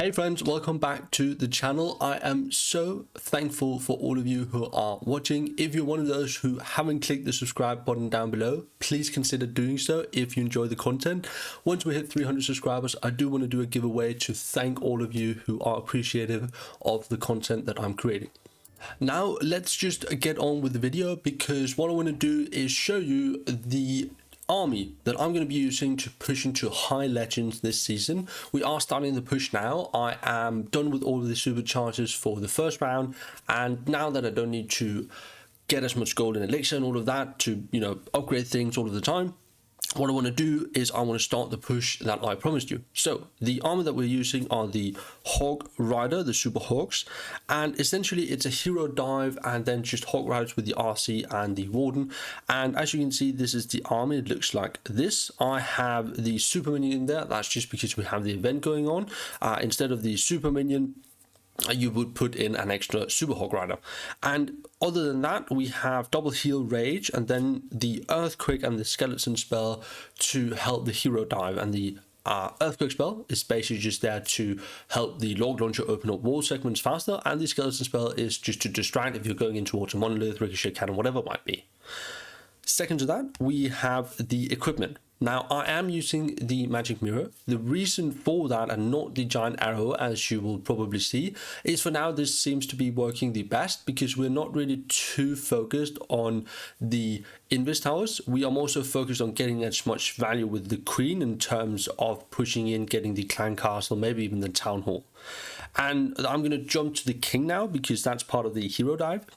Hey friends, welcome back to the channel. I am so thankful for all of you who are watching. If you're one of those who haven't clicked the subscribe button down below, please consider doing so if you enjoy the content. Once we hit 300 subscribers, I do want to do a giveaway to thank all of you who are appreciative of the content that I'm creating. Now let's just get on with the video, because what I want to do is show you the army that I'm going to be using to push into high legends this season. We are starting the push now. I am done with all of the superchargers for the first round, and now that I don't need to get as much gold and elixir and all of that to, upgrade things all of the time, what I want to do is I want to start the push that I promised you. So the armor that we're using are the Hog Rider, the Super Hogs, and essentially it's a hero dive and then just Hog Riders with the RC and the Warden. And as you can see, this is the army. It looks like this. I have the Super Minion in there. That's just because we have the event going on. Instead of the Super Minion, you would put in an extra Super Hog Rider. And other than that, we have double heal rage and then the earthquake and the skeleton spell to help the hero dive. And the earthquake spell is basically just there to help the log launcher open up wall segments faster, and the skeleton spell is just to distract if you're going in towards a monolith, ricochet cannon, whatever it might be. Second to that, we have the equipment. Now, I am using the magic mirror. The reason for that, and not the giant arrow, as you will probably see, is for now this seems to be working the best because we're not really too focused on the invis towers. We are more so focused on getting as much value with the queen in terms of pushing in, getting the clan castle, maybe even the town hall. And I'm going to jump to the king now because that's part of the hero dive.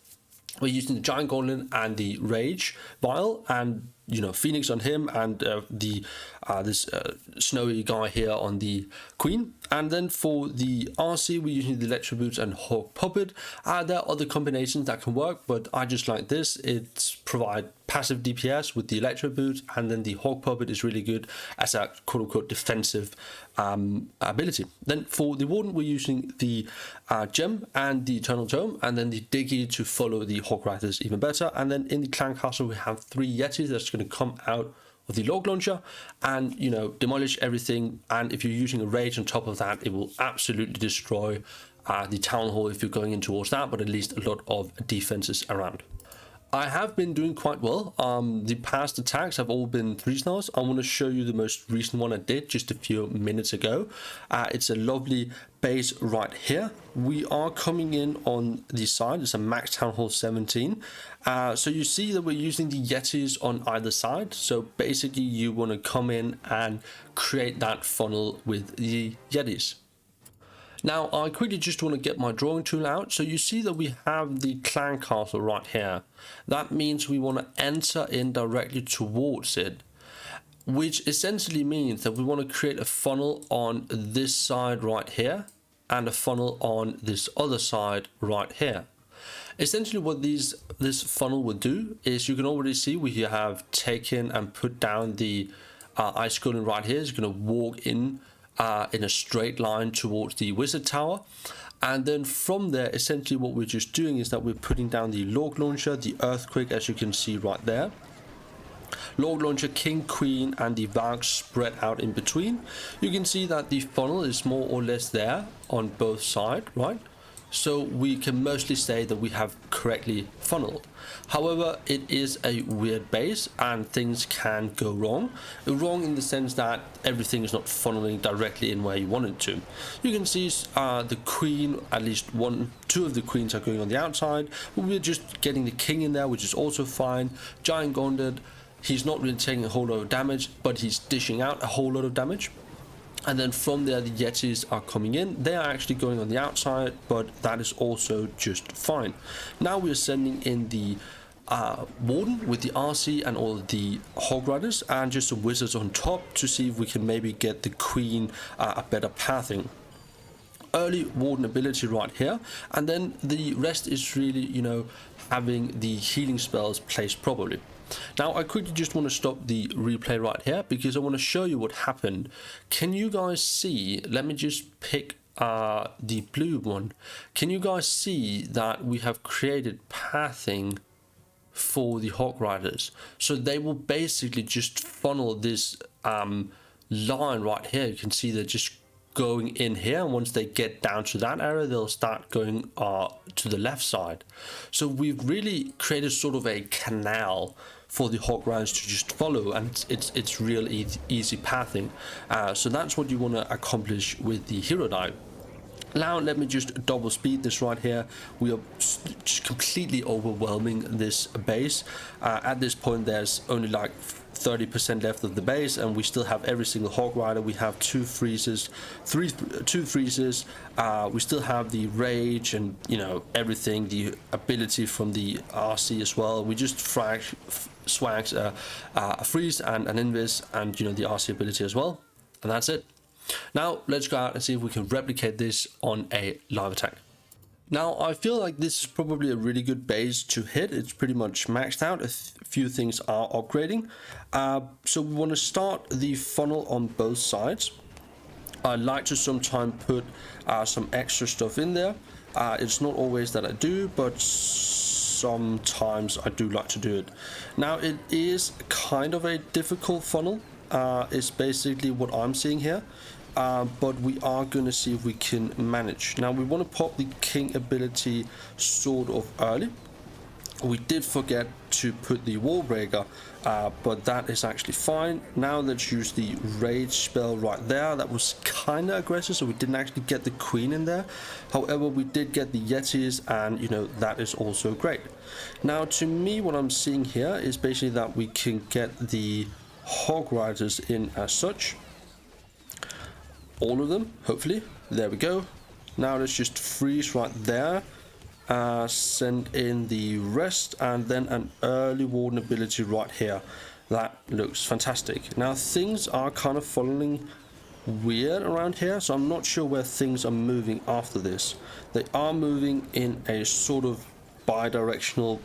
We're using the giant gauntlet and the rage vial, and Phoenix on him, and this snowy guy here on the queen. And then for the RC, we're using the electro boots and hawk puppet. There are other combinations that can work, but I just like this. It's provide passive DPS with the electro boots, and then the hawk puppet is really good as a quote-unquote defensive ability. Then for the warden, we're using the gem and the eternal tome, and then the diggy to follow the hawk riders even better. And then in the clan castle, we have 3 yetis that's going to come out of the log launcher and demolish everything. And if you're using a rage on top of that, it will absolutely destroy the town hall if you're going in towards that, but at least a lot of defenses around. I have been doing quite well. The past attacks have all been 3-stars. I want to show you the most recent one I did just a few minutes ago. It's a lovely base right here. We are coming in on the side. It's a max town hall 17. So you see that we're using the yetis on either side. So basically you want to come in and create that funnel with the yetis. Now, I quickly just want to get my drawing tool out. So you see that we have the clan castle right here. That means we want to enter in directly towards it, which essentially means that we want to create a funnel on this side right here and a funnel on this other side right here. Essentially what this funnel would do is, you can already see we have taken and put down the ice golem right here. It's going to walk in a straight line towards the wizard tower, and then from there essentially what we're just doing is that we're putting down the log launcher, the earthquake, as you can see right there, log launcher, king, queen, and the Valk spread out in between. You can see that the funnel is more or less there on both sides, right? So we can mostly say that we have correctly funneled. However, it is a weird base and things can go wrong. Wrong in the sense that everything is not funneling directly in where you want it to. You can see the queen, at least 2 of the queens are going on the outside. But we're just getting the king in there, which is also fine. Giant gauntlet, he's not really taking a whole lot of damage, but he's dishing out a whole lot of damage. And then from there, the yetis are coming in. They are actually going on the outside, but that is also just fine. Now we're sending in the warden with the RC and all of the hog riders and just some wizards on top to see if we can maybe get the queen a better pathing. Early warden ability right here, and then the rest is really having the healing spells placed properly. Now I quickly just want to stop the replay right here because I want to show you what happened. Can you guys see? Let me just pick the blue one. Can you guys see that we have created pathing for the hog riders? So they will basically just funnel this line right here. You can see they're just going in here, and once they get down to that area, they'll start going to the left side. So we've really created sort of a canal for the hog riders to just follow, and it's real easy pathing. So that's what you want to accomplish with the hero dive. Now let me just double speed this right here. We are just completely overwhelming this base. At this point there's only like 30% left of the base, and we still have every single hog rider. We have two freezes. We still have the rage and, you know, everything, the ability from the RC as well. We just swags a freeze and an invis, and, you know, the RC ability as well, and that's it. Now let's go out and see if we can replicate this on a live attack. Now I feel like this is probably a really good base to hit. It's pretty much maxed out. A few things are upgrading. So we want to start the funnel on both sides. I like to sometimes put some extra stuff in there. It's not always that I do, but sometimes I do like to do it. Now it is kind of a difficult funnel. It's basically what I'm seeing here. But we are going to see if we can manage. Now we want to pop the king ability sort of early. We did forget to put the wall breaker, but that is actually fine. Now let's use the rage spell right there. That was kind of aggressive, so we didn't actually get the queen in there. However, we did get the yetis, and, you know, that is also great. Now to me, what I'm seeing here is basically that we can get the hog riders in as such. All of them, hopefully. There we go. Now let's just freeze right there. Send in the rest, and then an early warden ability right here. That looks fantastic. Now things are kind of following weird around here, so I'm not sure where things are moving after this. They are moving in a sort of bi-directional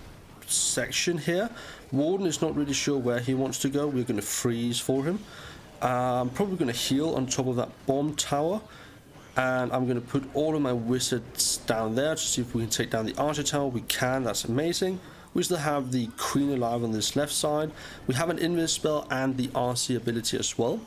section here. Warden is not really sure where he wants to go. We're going to freeze for him. I'm probably going to heal on top of that bomb tower, and I'm going to put all of my wizards down there to see if we can take down the archer tower. We can. That's amazing. We still have the queen alive on this left side. We have an invis spell and the RC ability as well,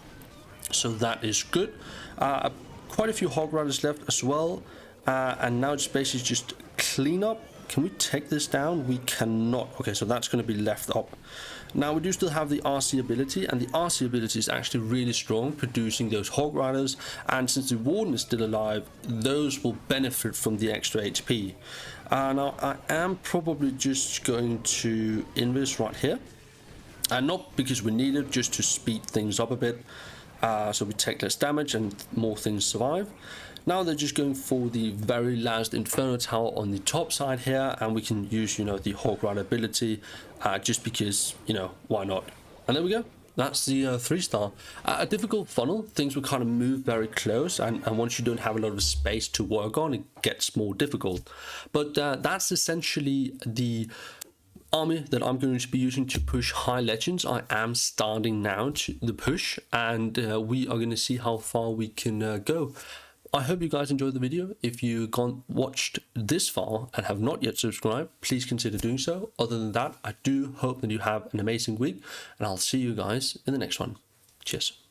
so that is good. Quite a few hog riders left as well, and now it's basically just clean up. Can we take this down? We cannot. Okay, so that's going to be left up. Now we do still have the RC ability, and the RC ability is actually really strong, producing those hog riders, and since the warden is still alive, those will benefit from the extra HP. Now I am probably just going to invis right here, and not because we need it, just to speed things up a bit, so we take less damage and more things survive. Now they're just going for the very last Inferno Tower on the top side here, and we can use, you know, the Hog Rider ability, just because, you know, why not? And there we go. That's the 3-star. A difficult funnel. Things will kind of move very close, and once you don't have a lot of space to work on, it gets more difficult. But that's essentially the army that I'm going to be using to push high legends. I am starting now to the push, and we are going to see how far we can go. I hope you guys enjoyed the video. If you watched this far and have not yet subscribed, please consider doing so. Other than that, I do hope that you have an amazing week, and I'll see you guys in the next one. Cheers.